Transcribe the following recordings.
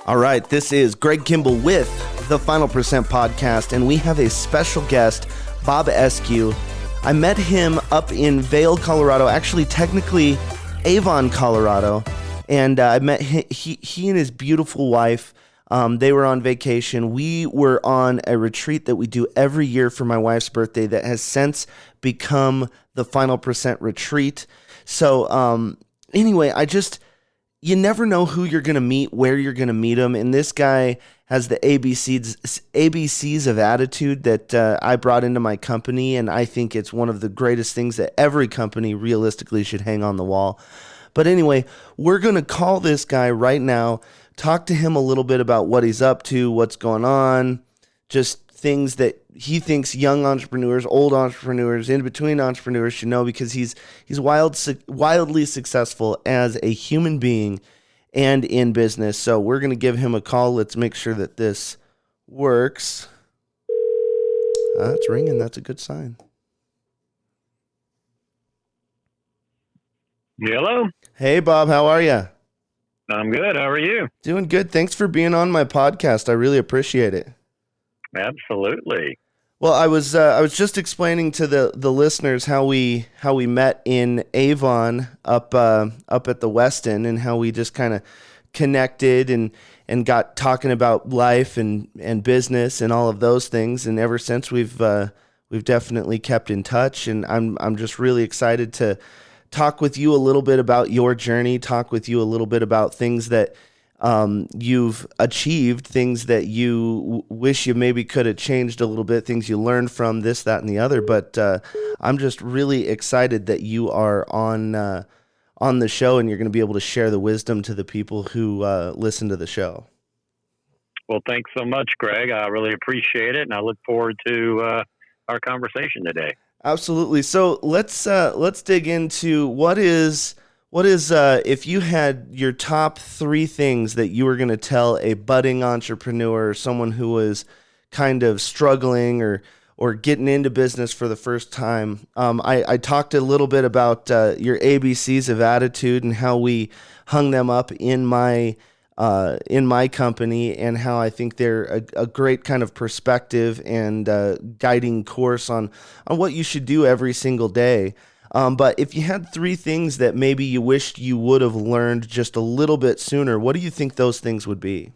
All right, this is Greg Kimball with the Final Percent Podcast, and we have a special guest, Bob Eskew. I met him up in Vail, Colorado, actually technically Avon, Colorado, and I met he and his beautiful wife. They were on vacation. We were on a retreat that we do every year for my wife's birthday that has since become the Final Percent Retreat. So anyway, you never know who you're going to meet, where you're going to meet them. And this guy has the ABCs of attitude that I brought into my company. And I think it's one of the greatest things that every company realistically should hang on the wall. But anyway, we're going to call this guy right now, talk to him a little bit about what he's up to, what's going on, just things that he thinks young entrepreneurs, old entrepreneurs, in between entrepreneurs should know, because he's wildly successful as a human being and in business. So we're going to give him a call. Let's make sure that this works. It's ringing. That's a good sign. Hello. Hey, Bob. How are you? I'm good. How are you? Doing good. Thanks for being on my podcast. I really appreciate it. Absolutely. Well, I was just explaining to the listeners how we met in Avon up at the Westin, and how we just kind of connected and got talking about life and business and all of those things. And ever since, we've definitely kept in touch. And I'm just really excited to talk with you a little bit about your journey, talk with you a little bit about things that you've achieved, things that you wish you maybe could have changed a little bit, things you learned from this, that, and the other. But I'm just really excited that you are on the show, and you're going to be able to share the wisdom to the people who listen to the show. Well, thanks so much, Greg. I really appreciate it, and I look forward to our conversation today. Absolutely. So let's dig into what is if you had your top 3 things that you were going to tell a budding entrepreneur, or someone who was kind of struggling or getting into business for the first time. I talked a little bit about your ABCs of attitude and how we hung them up in my company, and how I think they're a great kind of perspective and guiding course on what you should do every single day. But if you had 3 things that maybe you wished you would have learned just a little bit sooner, what do you think those things would be?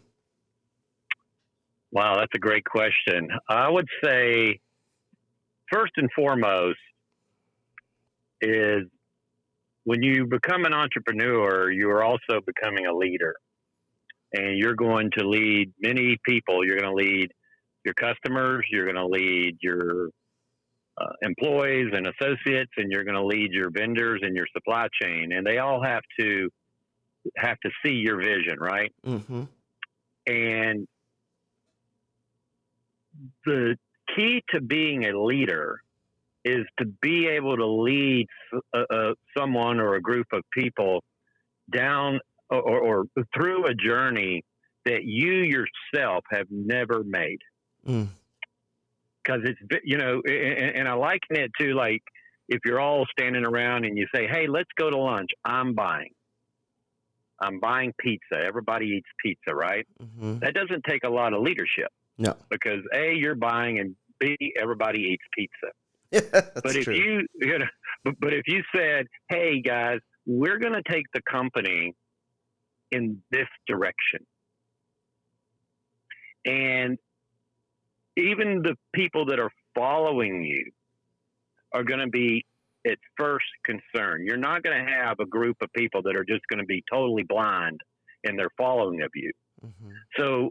Wow, that's a great question. I would say, first and foremost, is when you become an entrepreneur, you are also becoming a leader. And you're going to lead many people. You're going to lead your customers. You're going to lead your employees and associates, and you're going to lead your vendors and your supply chain. And they all have to see your vision, right? Mm-hmm. And the key to being a leader is to be able to lead someone or a group of people down or through a journey that you yourself have never made. Because it's, and I liken it to, like, if you're all standing around and you say, hey, let's go to lunch. I'm buying pizza. Everybody eats pizza, right? Mm-hmm. That doesn't take a lot of leadership. No. Because A, you're buying, and B, everybody eats pizza. Yeah, but if true. But if you said, hey guys, we're going to take the company in this direction, and even the people that are following you are going to be at first concerned. You're not going to have a group of people that are just going to be totally blind in their following of you. Mm-hmm. So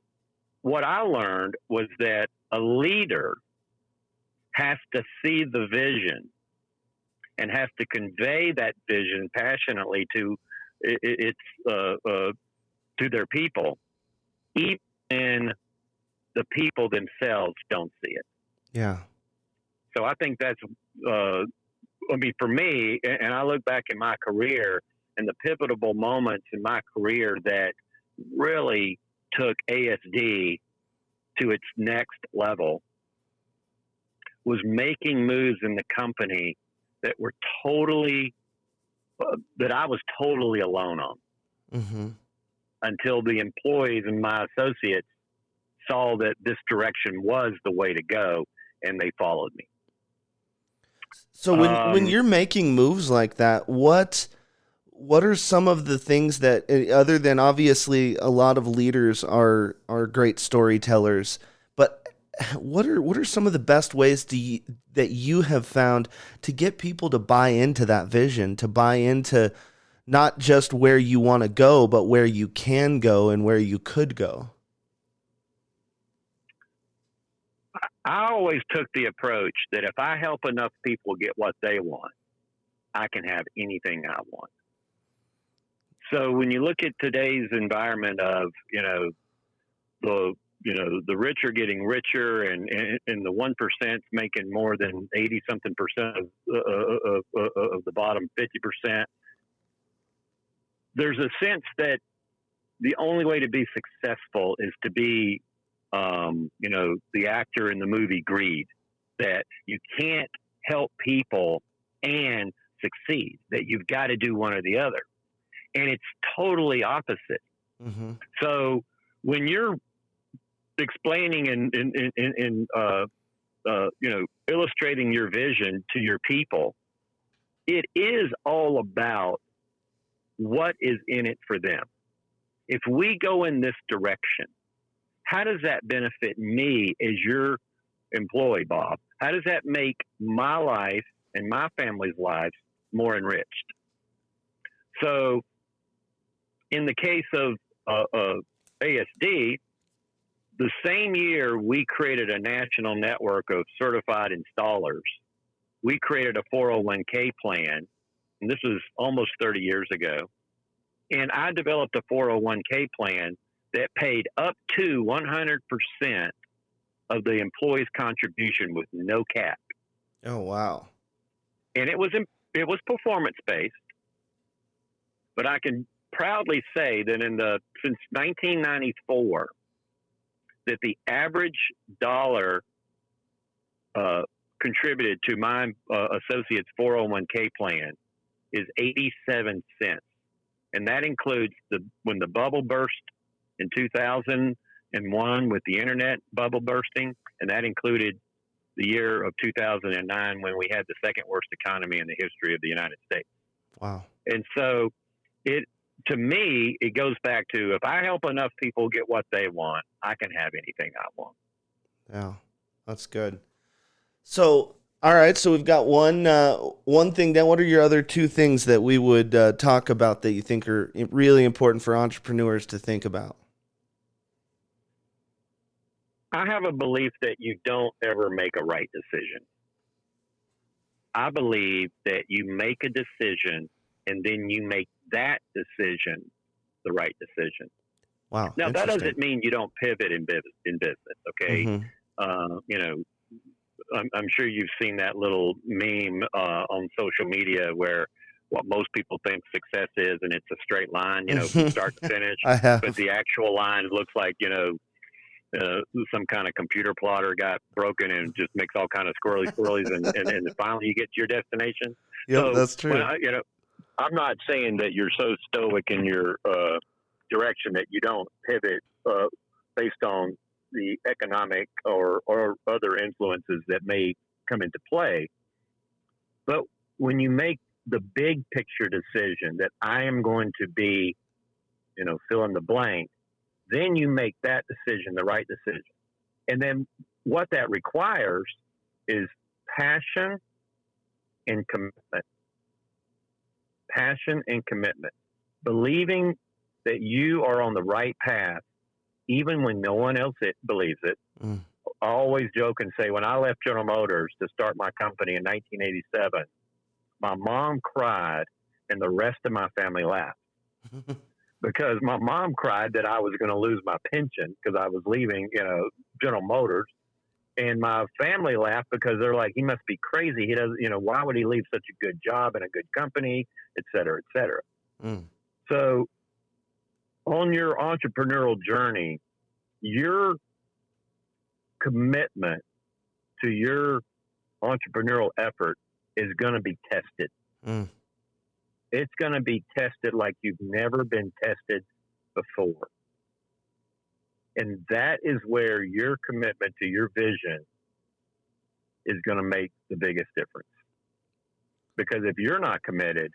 what I learned was that a leader has to see the vision and has to convey that vision passionately to their people, even the people themselves don't see it. Yeah. So I think that's, for me, and I look back in my career and the pivotal moments in my career that really took ASD to its next level was making moves in the company that were totally, that I was totally alone on. Mm-hmm. until the employees and my associates saw that this direction was the way to go, and they followed me. So when you're making moves like that, what are some of the things that, other than obviously a lot of leaders are great storytellers, but what are some of the best ways that you have found to get people to buy into that vision, to buy into not just where you want to go, but where you can go and where you could go? I always took the approach that if I help enough people get what they want, I can have anything I want. So when you look at today's environment of, the rich are getting richer and the 1% making more than 80 something percent of the bottom 50%, there's a sense that the only way to be successful is to be, the actor in the movie Greed, that you can't help people and succeed, that you've got to do one or the other. And it's totally opposite. Mm-hmm. So when you're explaining and illustrating your vision to your people, it is all about what is in it for them. If we go in this direction, how does that benefit me as your employee, Bob? How does that make my life and my family's lives more enriched? So in the case of ASD, the same year we created a national network of certified installers, we created a 401k plan, and this was almost 30 years ago. And I developed a 401k plan that paid up to 100% of the employee's contribution with no cap. Oh, wow. And it was performance-based, but I can proudly say that since 1994, that the average dollar contributed to my associate's 401k plan is 87 cents. And that includes when the bubble burst in 2001 with the internet bubble bursting, and that included the year of 2009 when we had the second worst economy in the history of the United States. Wow. And so to me, it goes back to, if I help enough people get what they want, I can have anything I want. Yeah, that's good. So, all right, so we've got one thing down. What are your other two things that we would talk about that you think are really important for entrepreneurs to think about? I have a belief that you don't ever make a right decision. I believe that you make a decision and then you make that decision the right decision. Wow. Now, that doesn't mean you don't pivot in business, okay? Mm-hmm. I'm sure you've seen that little meme on social media where what most people think success is, and it's a straight line, from start to finish. I have. But the actual line looks like, some kind of computer plotter got broken and just makes all kind of squirrelies, and finally you get to your destination. Yeah, so, that's true. I'm not saying that you're so stoic in your direction that you don't pivot based on the economic or other influences that may come into play. But when you make the big picture decision that I am going to be, fill in the blank, then you make that decision the right decision. And then what that requires is passion and commitment. Passion and commitment. Believing that you are on the right path, even when no one else believes it. Mm. I always joke and say, when I left General Motors to start my company in 1987, my mom cried and the rest of my family laughed. Because my mom cried that I was going to lose my pension because I was leaving, General Motors. And my family laughed because they're like, he must be crazy. He doesn't, why would he leave such a good job and a good company, et cetera, et cetera. Mm. So on your entrepreneurial journey, your commitment to your entrepreneurial effort is going to be tested. Mm. It's going to be tested like you've never been tested before. And that is where your commitment to your vision is going to make the biggest difference. Because if you're not committed,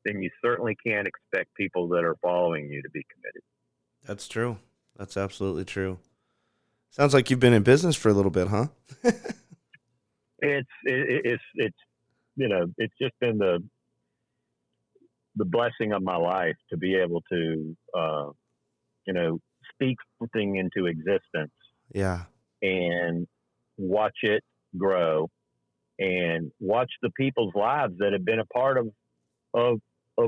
then you certainly can't expect people that are following you to be committed. That's true. That's absolutely true. Sounds like you've been in business for a little bit, huh? It's it's just been the blessing of my life to be able to speak something into existence. Yeah. And watch it grow and watch the people's lives that have been a part of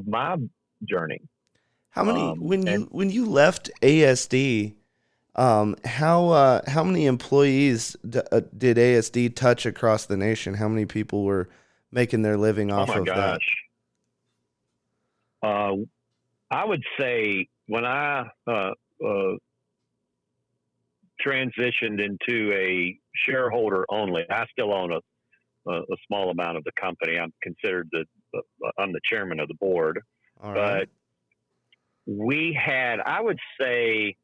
my journey. How many when you left ASD, how many employees did ASD touch across the nation? How many people were making their living off of that? I would say when I transitioned into a shareholder only, I still own a small amount of the company. I'm considered I'm the chairman of the board. All right. But we had, I would say,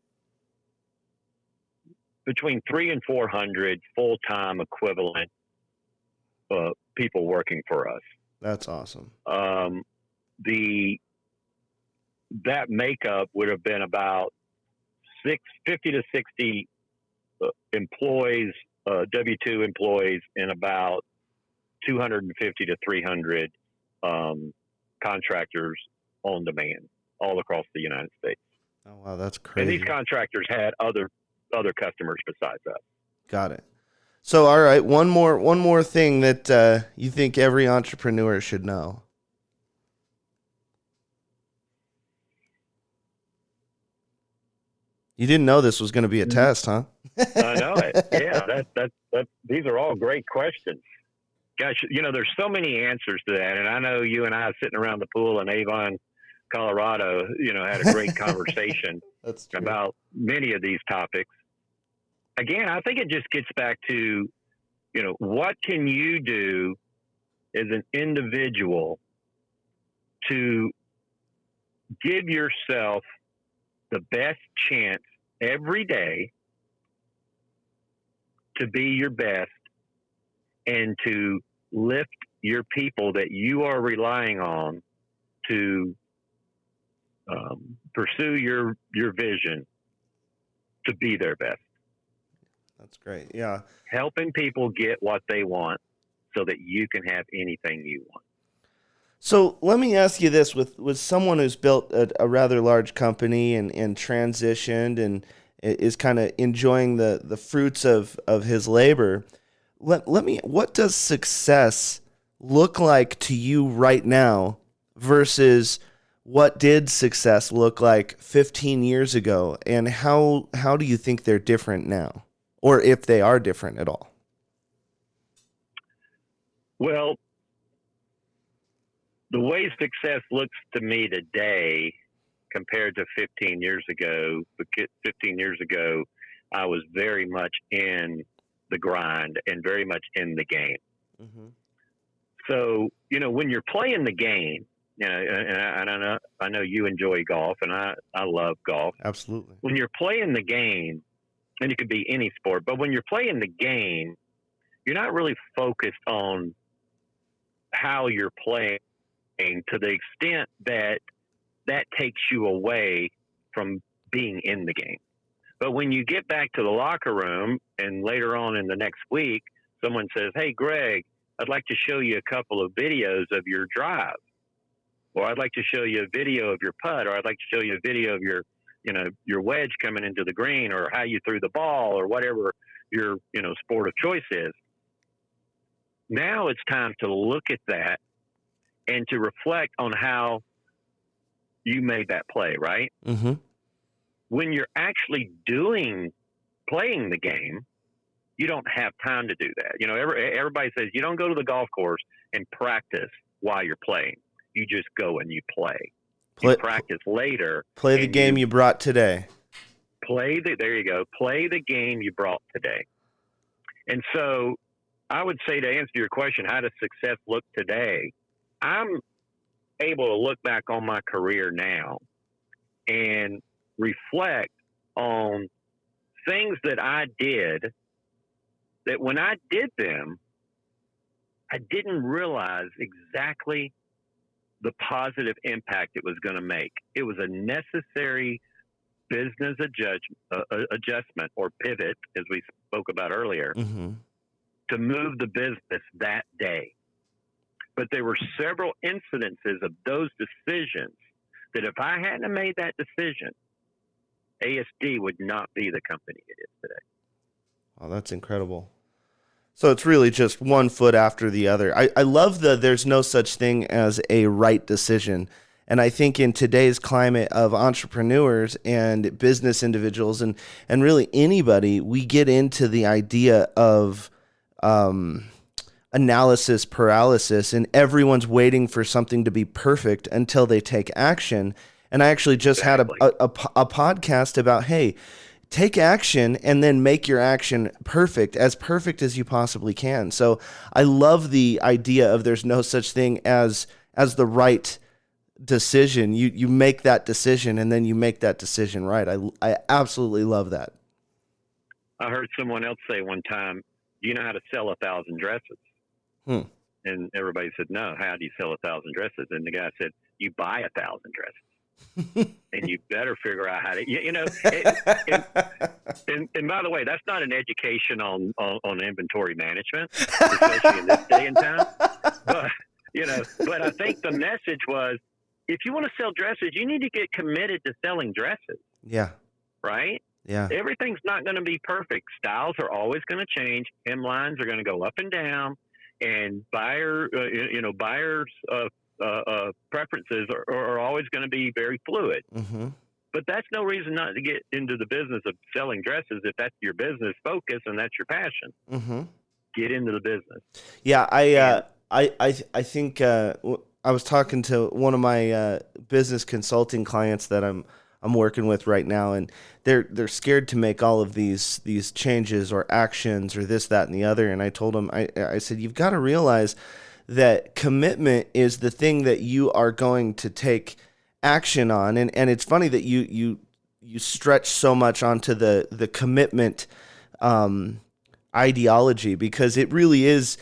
between 300 and 400 full-time equivalent people working for us. That's awesome. That makeup would have been about 50 to 60 employees, W-2 employees, and about 250 to 300 contractors on demand all across the United States. Oh, wow, that's crazy. And these contractors had other customers besides us. Got it. So, all right, one more thing that you think every entrepreneur should know. You didn't know this was going to be a test, huh? I know it. Yeah, that. These are all great questions. Gosh, there's so many answers to that, and I know you and I sitting around the pool in Avon, Colorado, had a great conversation about many of these topics. Again, I think it just gets back to, what can you do as an individual to give yourself the best chance every day to be your best and to lift your people that you are relying on to pursue your vision to be their best. That's great. Yeah. Helping people get what they want so that you can have anything you want. So let me ask you this, with someone who's built a rather large company and transitioned and is kind of enjoying the fruits of his labor, what does success look like to you right now versus what did success look like 15 years ago? And how do you think they're different now? Or if they are different at all? Well, the way success looks to me today compared to 15 years ago, 15 years ago, I was very much in the grind and very much in the game. Mm-hmm. So, when you're playing the game, and I know you enjoy golf, and I love golf. Absolutely. When you're playing the game, and it could be any sport, but when you're playing the game, you're not really focused on how you're playing to the extent that takes you away from being in the game. But when you get back to the locker room and later on in the next week, someone says, "Hey, Greg, I'd like to show you a couple of videos of your drive, or I'd like to show you a video of your putt, or I'd like to show you a video of your wedge coming into the green, or how you threw the ball, or whatever your, sport of choice is." Now it's time to look at that and to reflect on how you made that play, right? Mm-hmm. When you're actually playing the game, you don't have time to do that. Everybody says you don't go to the golf course and practice while you're playing. You just go and you play. You practice later. Play the game you brought today. There you go. Play the game you brought today. And so I would say, to answer your question, how does success look today? I'm able to look back on my career now and reflect on things that I did that when I did them, I didn't realize exactly the positive impact it was going to make. It was a necessary business adjustment or pivot, as we spoke about earlier, to move the business that day. But there were several incidences of those decisions that if I hadn't made that decision, ASD would not be the company it is today. Oh, that's incredible. So it's really just one foot after the other. I love there's no such thing as a right decision. And I think in today's climate of entrepreneurs and business individuals and really anybody, we get into the idea of analysis paralysis, and everyone's waiting for something to be perfect until they take action. And I actually just had a podcast about, hey, take action and then make your action perfect as you possibly can. So I love the idea of there's no such thing as the right decision. You make that decision and then you make that decision right. I absolutely love that. I heard someone else say one time, do you know how to sell 1,000 dresses? And everybody said, no, how do you sell 1,000 dresses? And the guy said, you buy 1,000 dresses. And you better figure out how to, and by the way, that's not an education on inventory management, especially in this day and time. But I think the message was, if you want to sell dresses, you need to get committed to selling dresses. Yeah. Right? Yeah. Everything's not going to be perfect. Styles are always going to change. Hemlines are going to go up and down, and buyers' preferences are always going to be very fluid. But that's no reason not to get into the business of selling dresses if that's your business focus and that's your passion. Get into the business. Yeah, I think I was talking to one of my business consulting clients that I'm working with right now, and they're scared to make all of these changes or actions or this, that, and the other. And I told them, I said, you've got to realize that commitment is the thing that you are going to take action on. And it's funny that you stretch so much onto the commitment ideology, because it really is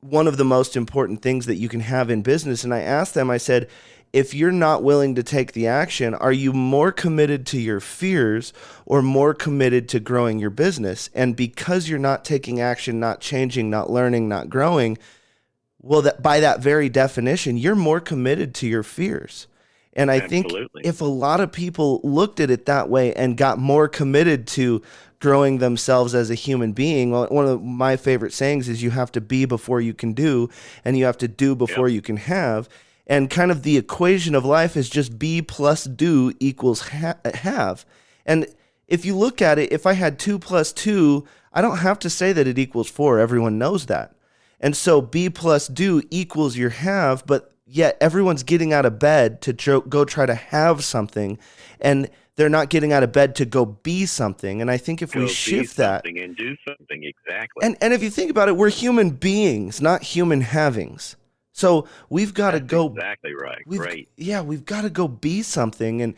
one of the most important things that you can have in business. And I asked them, I said, if you're not willing to take the action, are you more committed to your fears or more committed to growing your business? And because you're not taking action, not changing, not learning, not growing, well, that by that very definition, you're more committed to your fears. And I think if a lot of people looked at it that way and got more committed to growing themselves as a human being, one of my favorite sayings is you have to be before you can do, and you have to do before you can have. And kind of the equation of life is just be plus do equals have. And if you look at it, if I had 2 plus 2, I don't have to say that it equals 4. Everyone knows that. And so be plus do equals your have, but yet everyone's getting out of bed to go try to have something, and they're not getting out of bed to go be something. And I think if we shift that and do something, exactly. And if you think about it, we're human beings, not human havings. So we've got to go. Exactly right. Great. Yeah, we've got to go be something. And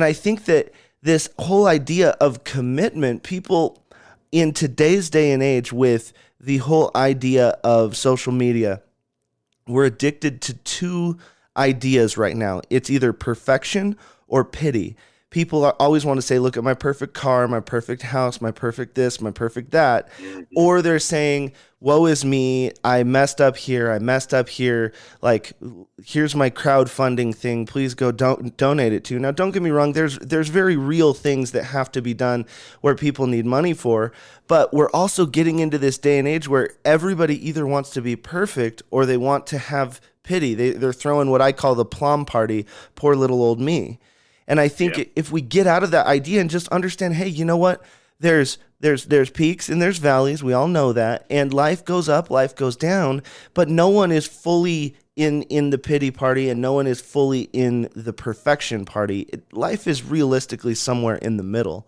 I think that this whole idea of commitment, people in today's day and age with the whole idea of social media, we're addicted to 2 ideas right now. It's either perfection or pity. People always want to say, look at my perfect car, my perfect house, my perfect this, my perfect that. Or they're saying, woe is me, I messed up here. Like, here's my crowdfunding thing. Please go donate it to. Now, don't get me wrong. There's very real things that have to be done where people need money for. But we're also getting into this day and age where everybody either wants to be perfect or they want to have pity. They're throwing what I call the plum party, poor little old me. And I think if we get out of that idea and just understand, hey, you know what? There's peaks and there's valleys. We all know that. And life goes up, life goes down, but no one is fully in the pity party and no one is fully in the perfection party. Life is realistically somewhere in the middle.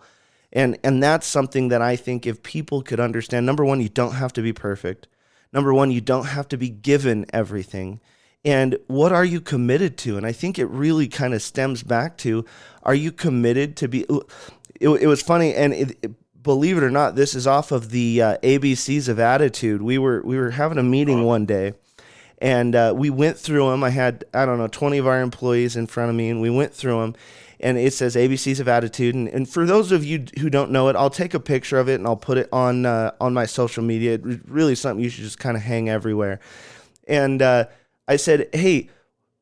And that's something that I think if people could understand, number one, you don't have to be perfect. Number one, you don't have to be given everything. And what are you committed to? And I think it really kind of stems back to, are you committed to be, it was funny. And believe it or not, this is off of the ABCs of attitude. We were having a meeting one day, and we went through them. I had, I don't know, 20 of our employees in front of me, and we went through them. And it says ABCs of attitude. And for those of you who don't know it, I'll take a picture of it and I'll put it on my social media. It's really something you should just kind of hang everywhere. And I said, hey,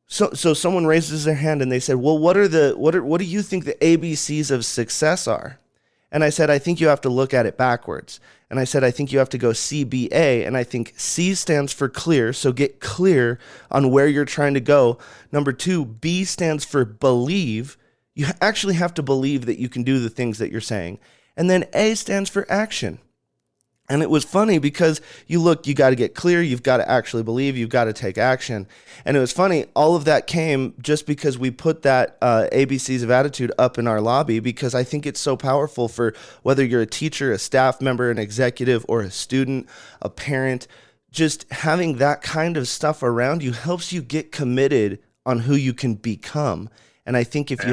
so someone raises their hand and they said, well, what do you think the ABCs of success are? And I said, I think you have to look at it backwards. And I said, I think you have to go CBA. And I think C stands for clear. So get clear on where you're trying to go. Number 2, B stands for believe. You actually have to believe that you can do the things that you're saying. And then A stands for action. And it was funny because you got to get clear, you've got to actually believe, you've got to take action. And it was funny, all of that came just because we put that ABCs of attitude up in our lobby, because I think it's so powerful for whether you're a teacher, a staff member, an executive, or a student, a parent. Just having that kind of stuff around you helps you get committed on who you can become. And I think if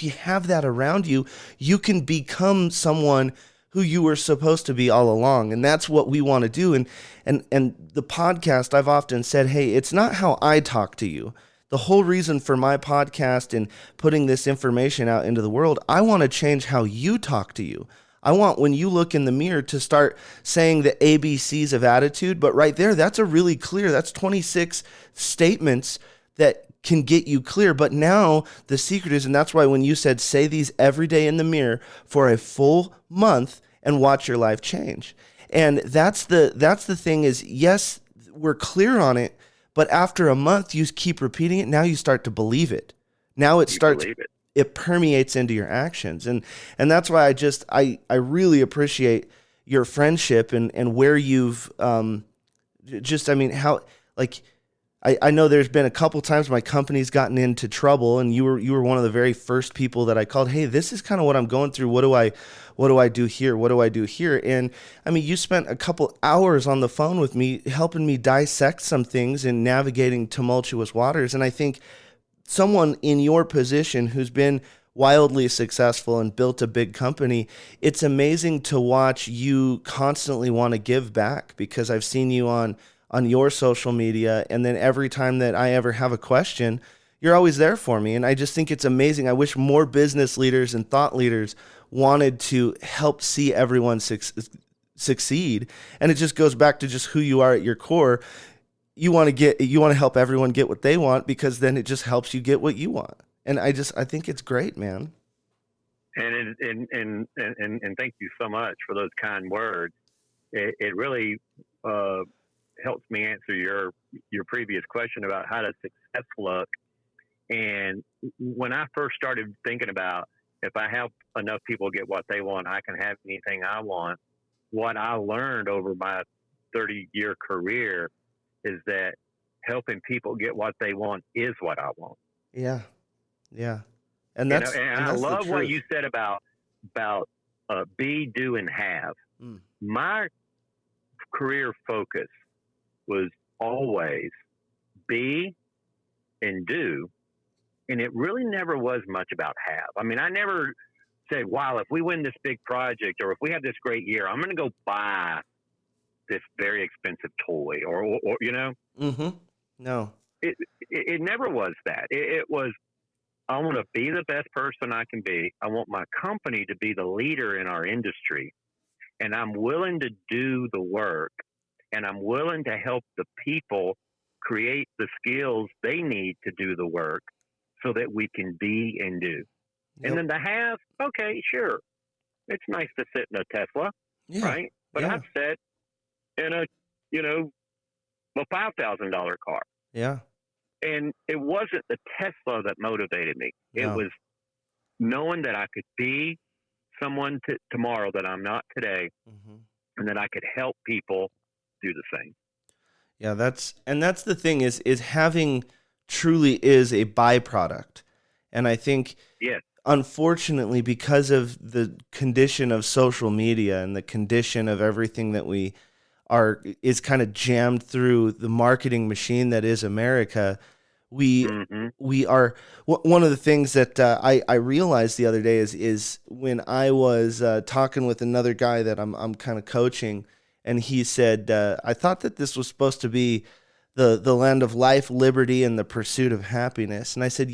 you have that around you, you can become someone who you were supposed to be all along. And that's what we want to do. And the podcast, I've often said, hey, it's not how I talk to you. The whole reason for my podcast and putting this information out into the world, I want to change how you talk to you. I want, when you look in the mirror, to start saying the ABCs of attitude. But right there, that's that's 26 statements that can get you clear. But now the secret is, and that's why when you said, say these every day in the mirror for a full month and watch your life change. And that's the thing is, yes, we're clear on it, but after a month, you keep repeating it. Now you start to believe it. Now it permeates into your actions. And that's why I really appreciate your friendship and where you've, I know there's been a couple times my company's gotten into trouble, and you were one of the very first people that I called. Hey, this is kind of what I'm going through. What do I do here? What do I do here? And I mean, you spent a couple hours on the phone with me, helping me dissect some things and navigating tumultuous waters. And I think someone in your position who's been wildly successful and built a big company, it's amazing to watch you constantly want to give back, because I've seen you on your social media. And then every time that I ever have a question, you're always there for me. And I just think it's amazing. I wish more business leaders and thought leaders wanted to help see everyone succeed. And it just goes back to just who you are at your core. You want to help everyone get what they want, because then it just helps you get what you want. And I think it's great, man. And thank you so much for those kind words. It really, helps me answer your previous question about how does success look. And when I first started thinking about, if I help enough people get what they want, I can have anything I want. What I learned over my 30-year career is that helping people get what they want is what I want. Yeah. Yeah. And that's, and I love what you said about be, do, and have. My career focus was always be and do, and it really never was much about have. I mean, I never said, wow, if we win this big project, or if we have this great year, I'm going to go buy this very expensive toy, or you know. Mm-hmm. No. It never was that. It was, I want to be the best person I can be. I want my company to be the leader in our industry, and I'm willing to do the work. And I'm willing to help the people create the skills they need to do the work so that we can be and do. Yep. And then the have, okay, sure. It's nice to sit in a Tesla, right? But I've sat in a $5,000 car. Yeah. And it wasn't the Tesla that motivated me. No. It was knowing that I could be someone tomorrow that I'm not today, and that I could help people do the same. Yeah, that's the thing is having truly is a byproduct. And I think, unfortunately, because of the condition of social media and the condition of everything that we is kind of jammed through the marketing machine that is America. We Mm-hmm. we are one of the things that I realized the other day is when I was talking with another guy that I'm kind of coaching, and he said, I thought that this was supposed to be the land of life, liberty, and the pursuit of happiness. And I said,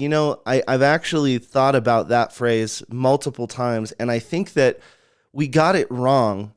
I've actually thought about that phrase multiple times, and I think that we got it wrong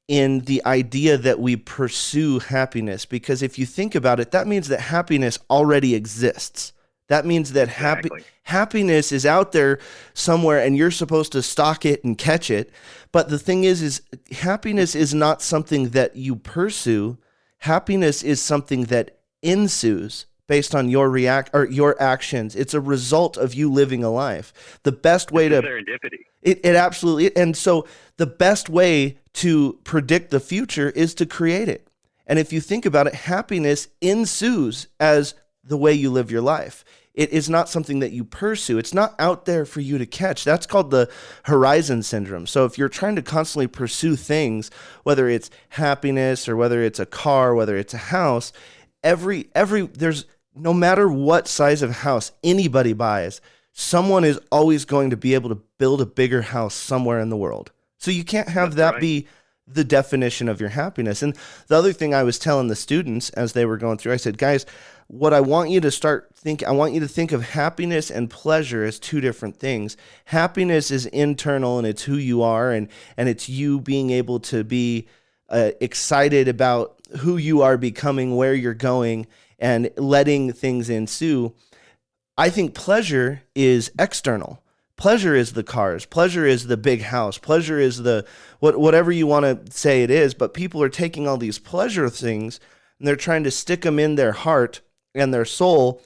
in the idea that we pursue happiness. Because if you think about it, that means that happiness already exists. That means that Exactly. happiness is out there somewhere, and you're supposed to stalk it and catch it. But the thing is happiness is not something that you pursue. Happiness is something that ensues based on your actions. It's a result of you living a life. The best way It's to serendipity. it absolutely, and so the best way to predict the future is to create it. And if you think about it, happiness ensues as the way you live your life. It is not something that you pursue. It's not out there for you to catch. That's called the horizon syndrome. So if you're trying to constantly pursue things, whether it's happiness or whether it's a car, whether it's a house, there's no matter what size of house anybody buys, someone is always going to be able to build a bigger house somewhere in the world. So you can't have That's that right. be the definition of your happiness. And the other thing I was telling the students as they were going through, I said, guys, what I want you to I want you to think of happiness and pleasure as two different things. Happiness is internal, and it's who you are, and it's you being able to be excited about who you are becoming, where you're going, and letting things ensue. I think pleasure is external. Pleasure is the cars. Pleasure is the big house. Pleasure is the whatever you want to say it is. But people are taking all these pleasure things and they're trying to stick them in their heart and their soul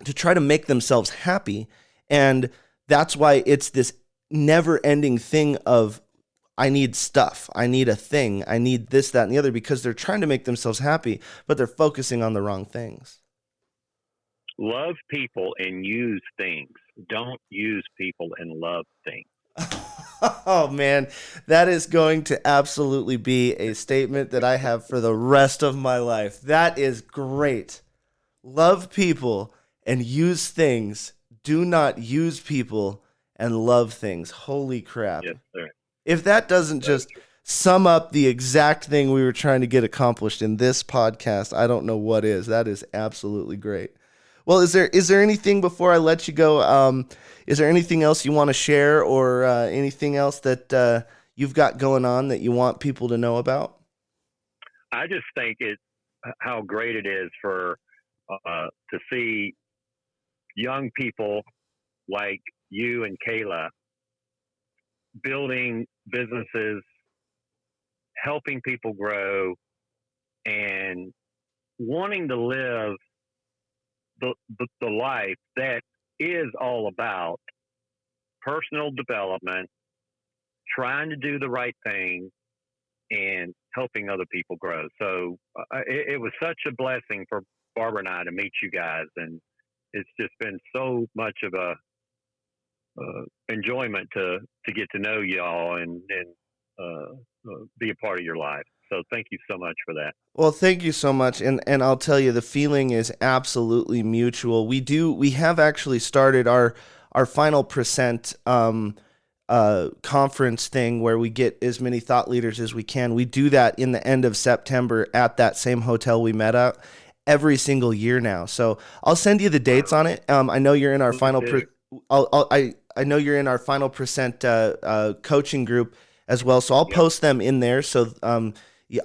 to try to make themselves happy. And that's why it's this never-ending thing of I need stuff. I need a thing. I need this, that, and the other, because they're trying to make themselves happy, but they're focusing on the wrong things. Love people and use things. Don't use people and love things. Oh man, that is going to absolutely be a statement that I have for the rest of my life. That is great. Love people and use things. Do not use people and love things. Holy crap. Yes, sir. If that doesn't just sum up the exact thing we were trying to get accomplished in this podcast, I don't know what is. That is absolutely great. Well, is there anything before I let you go? Is there anything else you want to share, or anything else that you've got going on that you want people to know about? I just think how great it is for to see young people like you and Kayla building businesses, helping people grow, and wanting to live the life that is all about personal development, trying to do the right thing, and helping other people grow. So it was such a blessing for Barbara and I to meet you guys, and it's just been so much of a enjoyment to get to know y'all and be a part of your life. So thank you so much for that. Well, thank you so much, and I'll tell you, the feeling is absolutely mutual. We have actually started our final percent conference thing where we get as many thought leaders as we can. We do that in the end of September at that same hotel we met at every single year now. So I'll send you the dates on it. I know you're in our final. I know you're in our final percent coaching group as well. So I'll post them in there. So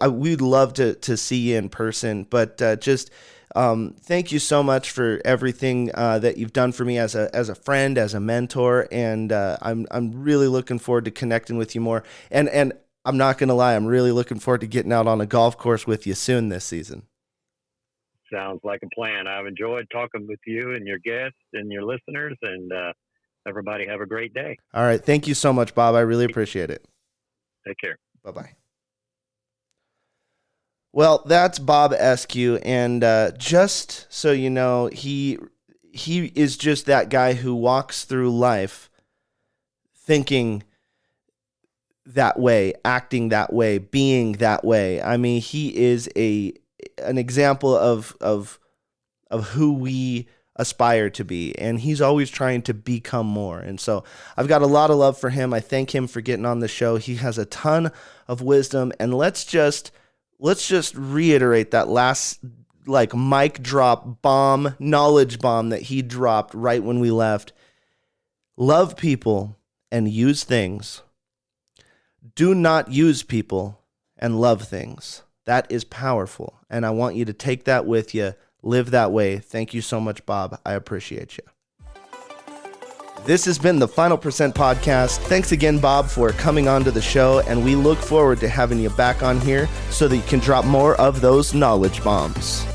we'd love to see you in person. But just thank you so much for everything that you've done for me as a friend, as a mentor, and I'm really looking forward to connecting with you more. And I'm not going to lie, I'm really looking forward to getting out on a golf course with you soon this season. Sounds like a plan. I've enjoyed talking with you and your guests and your listeners, and everybody have a great day. All right. Thank you so much, Bob. I really appreciate it. Take care. Bye-bye. Well, that's Bob Eskew, and just so you know, he is just that guy who walks through life thinking that way, acting that way, being that way. I mean, he is an example of who we aspire to be, and he's always trying to become more. And so I've got a lot of love for him. I thank him for getting on the show. He has a ton of wisdom, and let's just reiterate that last like mic drop bomb, knowledge bomb that he dropped right when we left. Love people and use things. Do not use people and love things. That is powerful, and I want you to take that with you. Live that way. Thank you so much, Bob. I appreciate you. This has been the Final Percent Podcast. Thanks again, Bob, for coming on to the show, and we look forward to having you back on here so that you can drop more of those knowledge bombs.